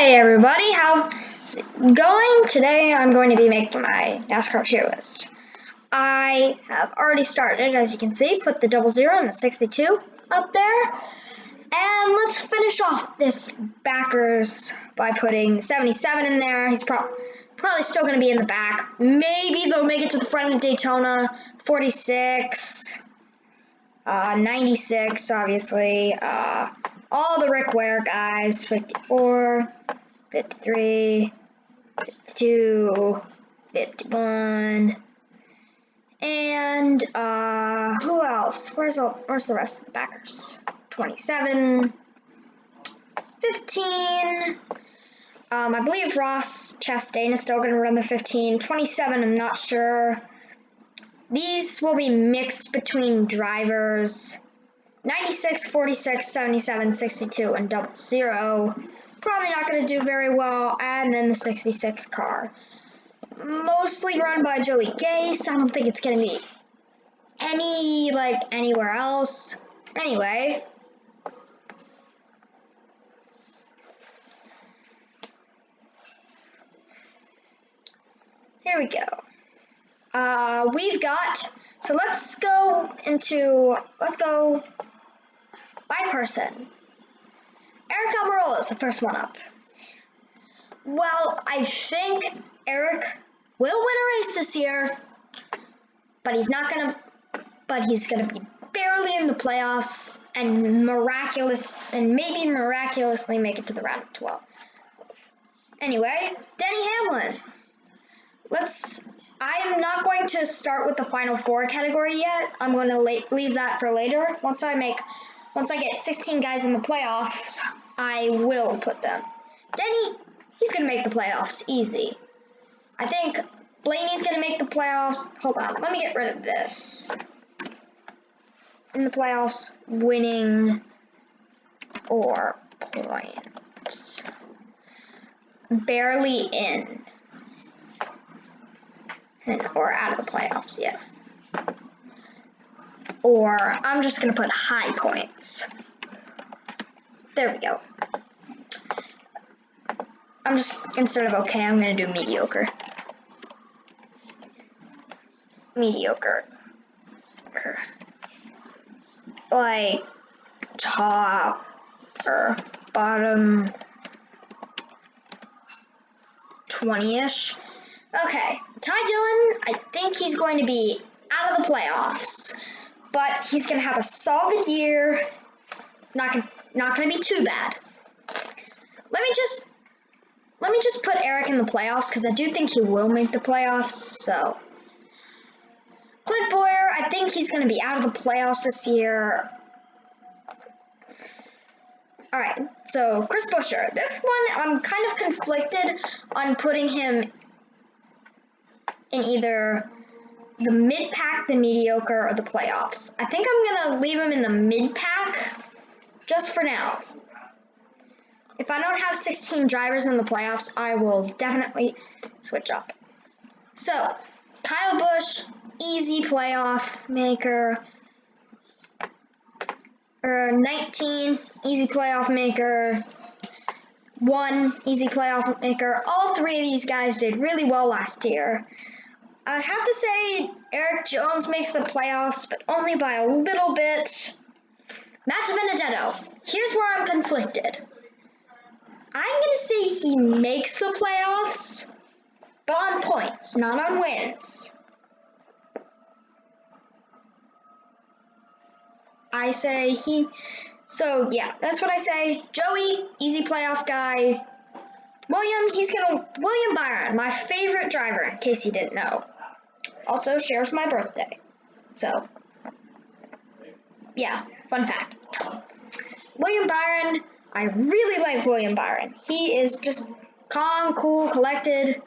Hey everybody, how's it going? Today I'm going to be making my NASCAR tier list. I have already started, as you can see, put the 00 and the 62 up there. And let's finish off this backers by putting 77 in there. He's probably still going to be in the back. Maybe they'll make it to the front of Daytona. 46, 96, obviously. All the Rick Ware guys, 54, 53, 52, 51, and who else? Where's the rest of the backers? 27, 15. I believe Ross Chastain is still going to run the 15. 27, I'm not sure. These will be mixed between drivers. 96, 46, 77, 62, and 00. Probably not going to do very well. And then the 66 car. Mostly run by Joey Gase. I don't think it's going to be anywhere else. Anyway. Here we go. So let's go by person. Eric Almirola is the first one up. Well, I think Eric will win a race this year, but he's gonna be barely in the playoffs and maybe miraculously make it to the round of 12. Anyway, Denny Hamlin. I'm not going to start with the final four category yet. I'm going to leave that for later. Once I get 16 guys in the playoffs, I will put them. Denny, he's going to make the playoffs easy. I think Blaney's going to make the playoffs. Hold on, let me get rid of this. In the playoffs, winning or points. Barely in. Or out of the playoffs, yeah. Or I'm just going to put high points. There we go. Instead of okay, I'm going to do mediocre. Mediocre. Like top or bottom 20-ish. Okay, Ty Dillon, I think he's going to be out of the playoffs, but he's going to have a solid year. Not going to be too bad. Let me just put Eric in the playoffs because I do think he will make the playoffs. So, Clint Boyer, I think he's going to be out of the playoffs this year. All right, so Chris Buescher. This one I'm kind of conflicted on putting him in either the mid-pack, the mediocre, or the playoffs. I think I'm going to leave him in the mid-pack just for now. If I don't have 16 drivers in the playoffs, I will definitely switch up. So, Kyle Busch, easy playoff maker. 19, easy playoff maker. 1, easy playoff maker. All three of these guys did really well last year. I have to say Eric Jones makes the playoffs, but only by a little bit. Matt Benedetto, here's where I'm conflicted. I'm going to say he makes the playoffs, but on points, not on wins. So yeah, that's what I say. Joey, easy playoff guy. William Byron, my favorite driver, in case you didn't know. Also shares my birthday. So, yeah, fun fact. William Byron, I really like William Byron. He is just calm, cool, collected.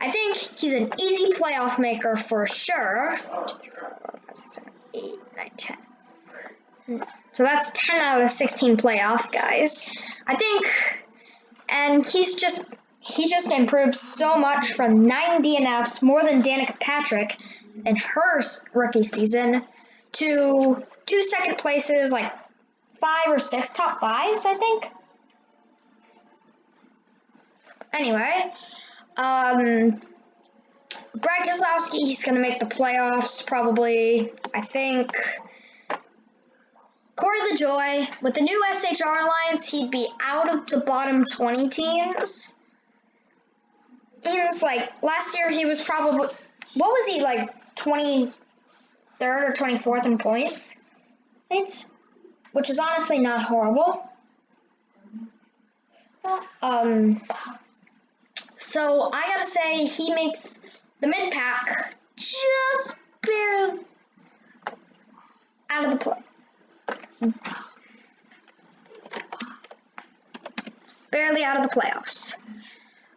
I think he's an easy playoff maker for sure. 1, 2, 3, 4, 5, 6, 7, 8, 9, 10. So that's 10 out of the 16 playoff guys. I think, and he just improved so much from 9 DNFs, more than Danica Patrick in her rookie season, to 2 second places, like 5 or 6 top 5s, I think. Anyway, Brad Keselowski, he's going to make the playoffs probably, I think. Corey LaJoy, with the new SHR Alliance, he'd be out of the bottom 20 teams. He was like, last year he was probably, what was he, like 23rd or 24th in points? Which is honestly not horrible. So I gotta say, he makes the mid-pack just barely out of the play. Barely out of the playoffs.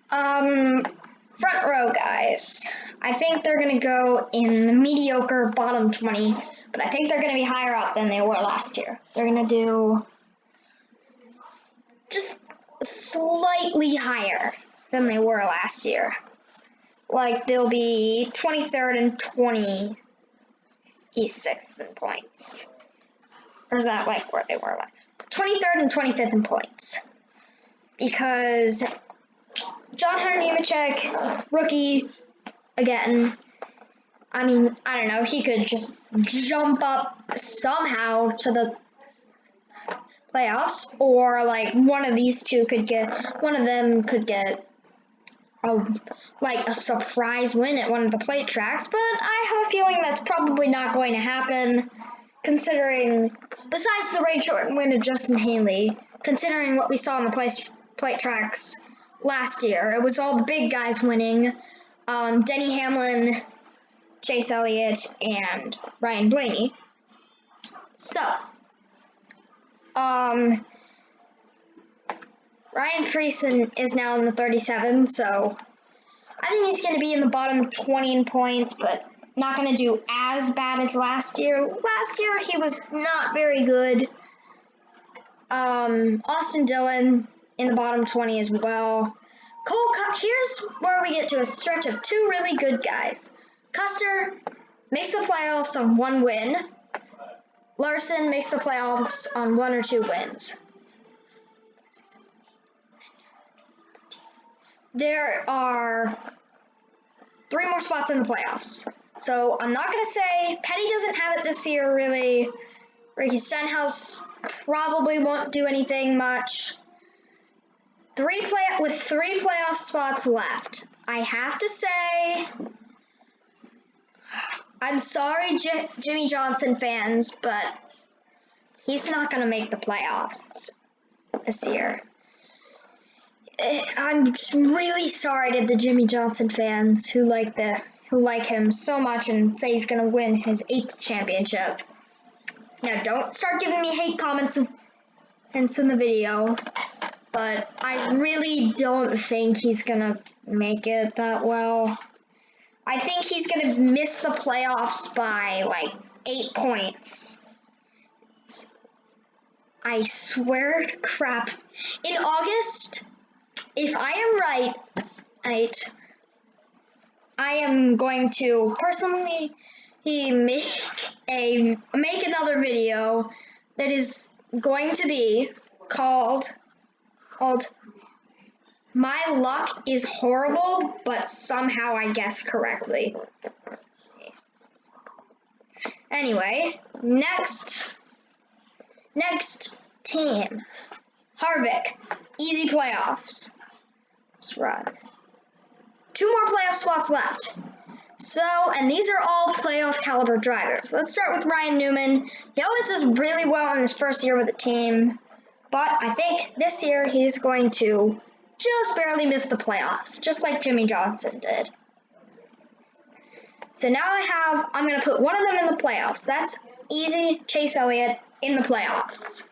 Front row guys. I think they're gonna go in the mediocre bottom 20, but I think they're gonna be higher up than they were last year. They're gonna do just slightly higher than they were last year. Like they'll be 23rd and 26th in points. Or is that like where they were? Like 23rd and 25th in points. Because John Hunter Nemechek, rookie, again. I mean, I don't know. He could just jump up somehow to the playoffs, or like one of them could get like a surprise win at one of the plate tracks. But I have a feeling that's probably not going to happen, considering, besides the Ray Shorten win of Justin Haley, considering what we saw on the plate tracks last year. It was all the big guys winning. Denny Hamlin, Chase Elliott, and Ryan Blaney. So, Ryan Preece is now in the 37, so I think he's going to be in the bottom 20 in points, but not going to do as bad as last year. Last year, he was not very good. Austin Dillon in the bottom 20 as well. Here's where we get to a stretch of two really good guys. Custer makes the playoffs on 1 win. Larson makes the playoffs on 1 or 2 wins. There are 3 more spots in the playoffs. So I'm not going to say Petty doesn't have it this year, really. Ricky Stenhouse probably won't do anything much. 3 playoff spots left. I have to say, I'm sorry, Jimmy Johnson fans, but he's not going to make the playoffs this year. I'm really sorry to the Jimmy Johnson fans who like him so much and say he's going to win his 8th championship. Now, don't start giving me hate comments in the video, but I really don't think he's going to make it that well. I think he's going to miss the playoffs by like 8 points. I swear to crap. In August, if I am right, I am going to personally make another video that is going to be called My Luck is Horrible, but Somehow I Guess Correctly. Anyway, next team. Harvick, easy playoffs. Let's run. 2 more playoff spots left. So, and these are all playoff caliber drivers. Let's start with Ryan Newman. He always does really well in his first year with the team, but I think this year he's going to just barely miss the playoffs, just like Jimmy Johnson did. So now I'm going to put one of them in the playoffs. That's easy, Chase Elliott in the playoffs.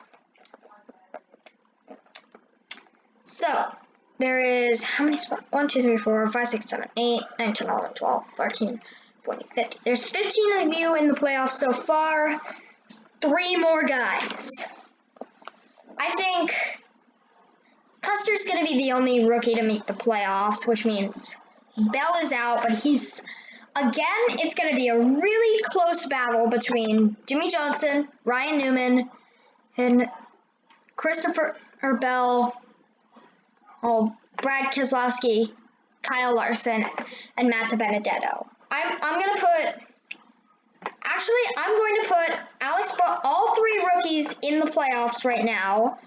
So, there is, how many spots? 1, 2, 3, 4, 5, 6, 7, 8, 9, 10, 11, 12, 13, 14, 15. There's 15 of you in the playoffs so far. 3 more guys. I think Custer's going to be the only rookie to make the playoffs, which means Bell is out, but it's going to be a really close battle between Jimmy Johnson, Ryan Newman, and Christopher Bell. Brad Keselowski, Kyle Larson, and Matt DiBenedetto. I'm going to put all three rookies in the playoffs right now.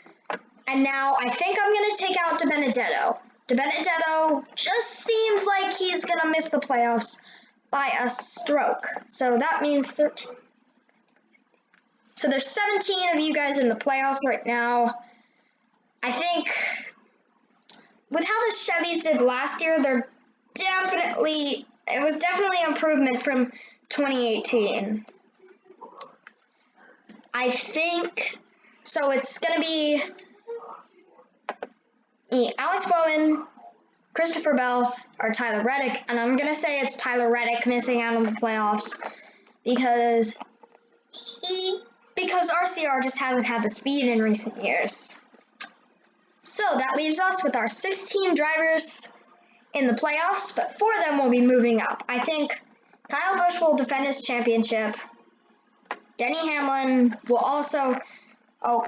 And now I think I'm going to take out DiBenedetto. DiBenedetto just seems like he's going to miss the playoffs by a stroke. So that means 13. So there's 17 of you guys in the playoffs right now. I think with how the Chevys did last year, it was definitely an improvement from 2018. I think, so it's going to be Alex Bowman, Christopher Bell, or Tyler Reddick, and I'm going to say it's Tyler Reddick missing out on the playoffs because RCR just hasn't had the speed in recent years. So that leaves us with our 16 drivers in the playoffs, but 4 of them will be moving up. I think Kyle Busch will defend his championship. Denny Hamlin will also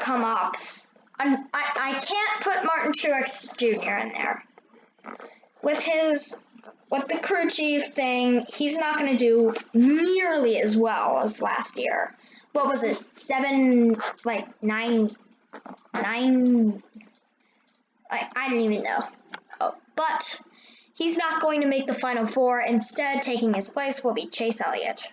come up. I can't put Martin Truex Jr. in there. With the crew chief thing, he's not going to do nearly as well as last year. What was it? 9? I don't even know. But he's not going to make the final 4. Instead, taking his place will be Chase Elliott.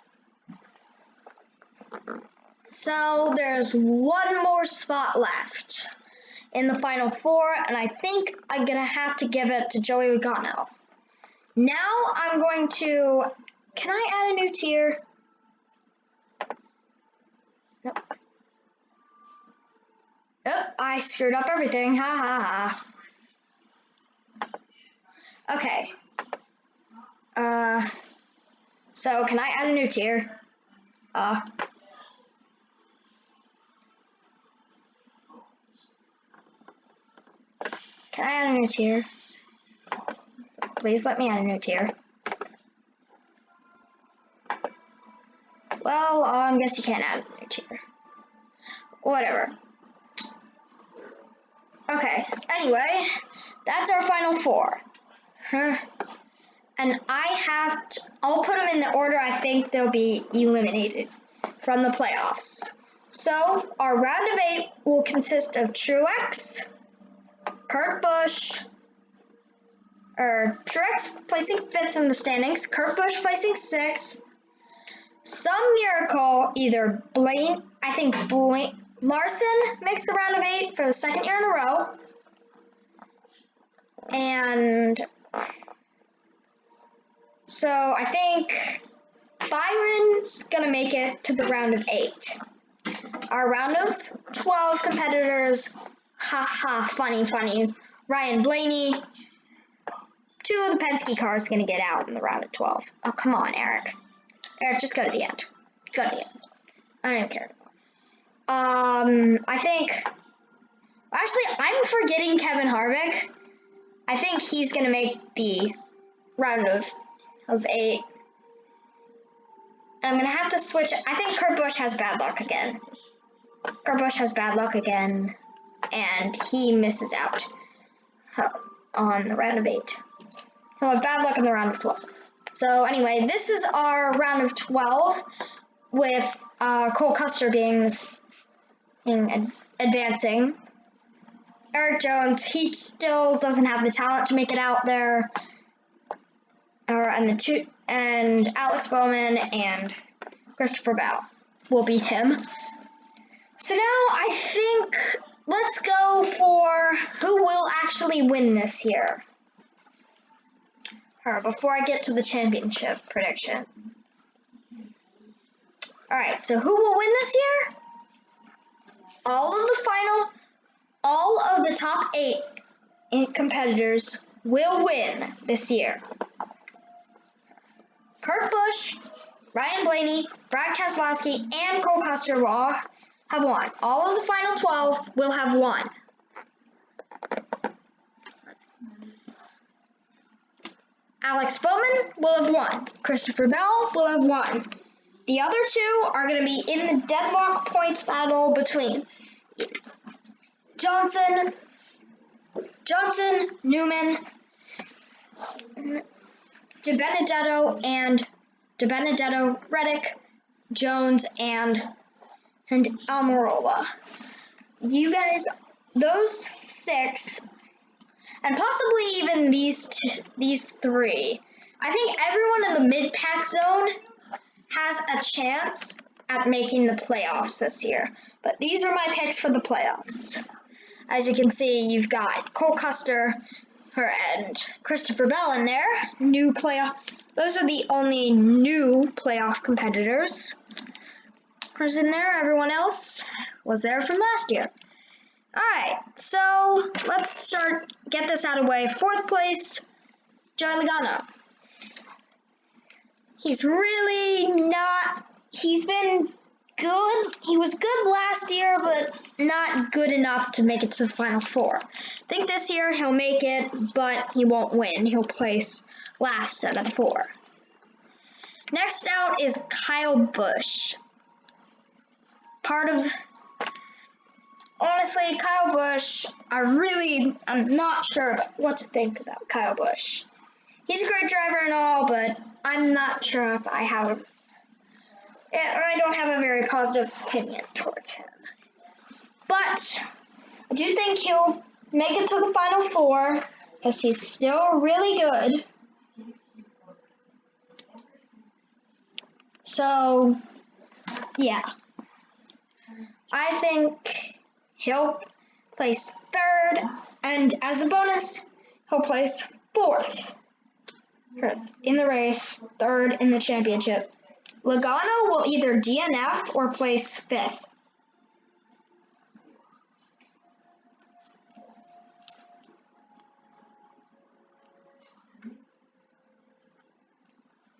So there's one more spot left in the final 4, and I think I'm going to have to give it to Joey Logano. Now I'm going to... Can I add a new tier? Nope. Oh, I screwed up everything. Ha ha ha. Okay. So can I add a new tier? Can I add a new tier? Please let me add a new tier. Well, I guess you can't add a new tier. Whatever. Okay, anyway, that's our final 4. And I'll put them in the order I think they'll be eliminated from the playoffs. So, our round of 8 will consist of Truex, Kurt Busch, Truex placing 5th in the standings, Kurt Busch placing 6th, some miracle, either Larson makes the round of 8 for the 2nd year in a row, and so I think Byron's gonna make it to the round of 8. Our round of 12 competitors, funny, Ryan Blaney, 2 of the Penske cars gonna get out in the round of 12. Oh, come on, Eric. Eric, just go to the end. Go to the end. I don't even care. I think... Actually, I'm forgetting Kevin Harvick. I think he's going to make the round of 8. And I'm going to have to switch... I think Kurt Busch has bad luck again. And he misses out on the round of 8. He'll have bad luck in the round of 12. So anyway, this is our round of 12 with Cole Custer advancing. Eric Jones, he still doesn't have the talent to make it out there. And Alex Bowman and Christopher Bell will beat him. So now I think let's go for who will actually win this year. Before I get to the championship prediction. Alright, so who will win this year? All of the top 8 competitors will win this year. Kurt Busch, Ryan Blaney, Brad Keselowski, and Cole Custer will have won. All of the final 12 will have won. Alex Bowman will have won. Christopher Bell will have won. The other 2 are going to be in the deadlock points battle between Johnson, Johnson, Newman, DiBenedetto, Reddick, Jones, and Almirola. You guys, those 6, and possibly even these 3. I think everyone in the mid-pack zone has a chance at making the playoffs this year. But these are my picks for the playoffs. As you can see, you've got Cole Custer and Christopher Bell in there. New playoff. Those are the only new playoff competitors. Who's in there? Everyone else was there from last year. Alright, so let's get this out of the way. 4th place, Joey Logano. He's been good. He was good last year, but not good enough to make it to the Final 4. I think this year he'll make it, but he won't win. He'll place last out of 4. Next out is Kyle Busch. Honestly, Kyle Busch, I'm not sure what to think about Kyle Busch. He's a great driver and all, but I'm not sure if I don't have a very positive opinion towards him. But I do think he'll make it to the Final 4 because he's still really good. So, yeah. I think he'll place 3rd, and as a bonus, he'll place 4th in the race, 3rd in the championship. Logano will either DNF or place 5th.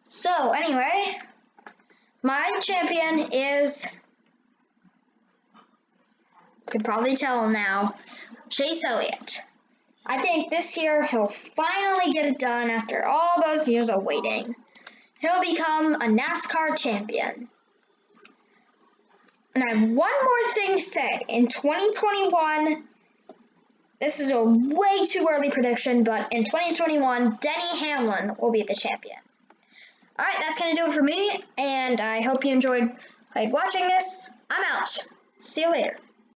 So, anyway, my champion is, you can probably tell now, Chase Elliott. I think this year he'll finally get it done after all those years of waiting. He'll become a NASCAR champion. And I have one more thing to say. In 2021, this is a way too early prediction, but in 2021, Denny Hamlin will be the champion. Alright, that's going to do it for me, and I hope you enjoyed watching this. I'm out. See you later.